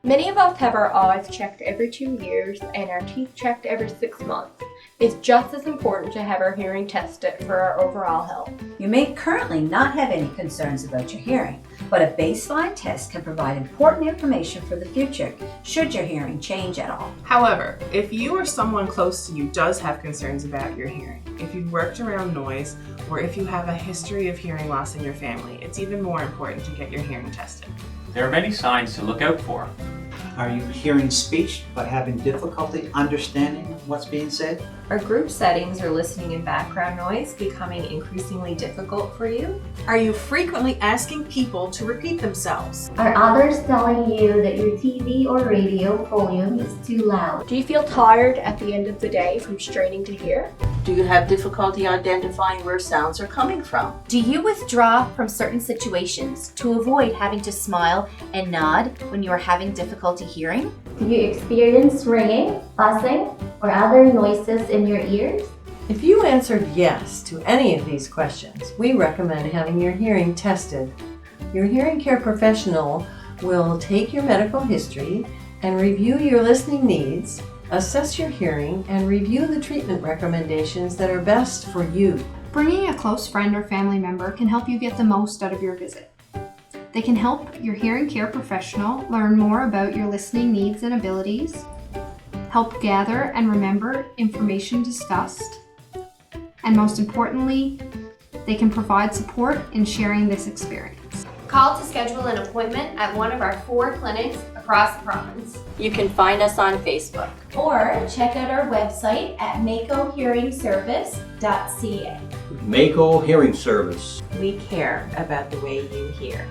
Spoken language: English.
Many of us have our eyes checked every 2 years and our teeth checked every 6 months. It's just as important to have our hearing tested for our overall health. You may currently not have any concerns about your hearing, but a baseline test can provide important information for the future should your hearing change at all. However, if you or someone close to you does have concerns about your hearing, if you've worked around noise, or if you have a history of hearing loss in your family, it's even more important to get your hearing tested. There are many signs to look out for. Are you hearing speech but having difficulty understanding what's being said? Are group settings or listening in background noise becoming increasingly difficult for you? Are you frequently asking people to repeat themselves? Are others telling you that your TV or radio volume is too loud? Do you feel tired at the end of the day from straining to hear? Do you have difficulty identifying where sounds are coming from? Do you withdraw from certain situations to avoid having to smile and nod when you are having difficulty hearing? Do you experience ringing, buzzing, or other noises in your ears? If you answered yes to any of these questions, we recommend having your hearing tested. Your hearing care professional will take your medical history and review your listening needs, assess your hearing, and review the treatment recommendations that are best for you. Bringing a close friend or family member can help you get the most out of your visit. They can help your hearing care professional learn more about your listening needs and abilities, help gather and remember information discussed, and most importantly, they can provide support in sharing this experience. Call to schedule an appointment at one of our 4 clinics across the province. You can find us on Facebook. Or check out our website at makohearingservice.ca. Mako Hearing Service. We care about the way you hear.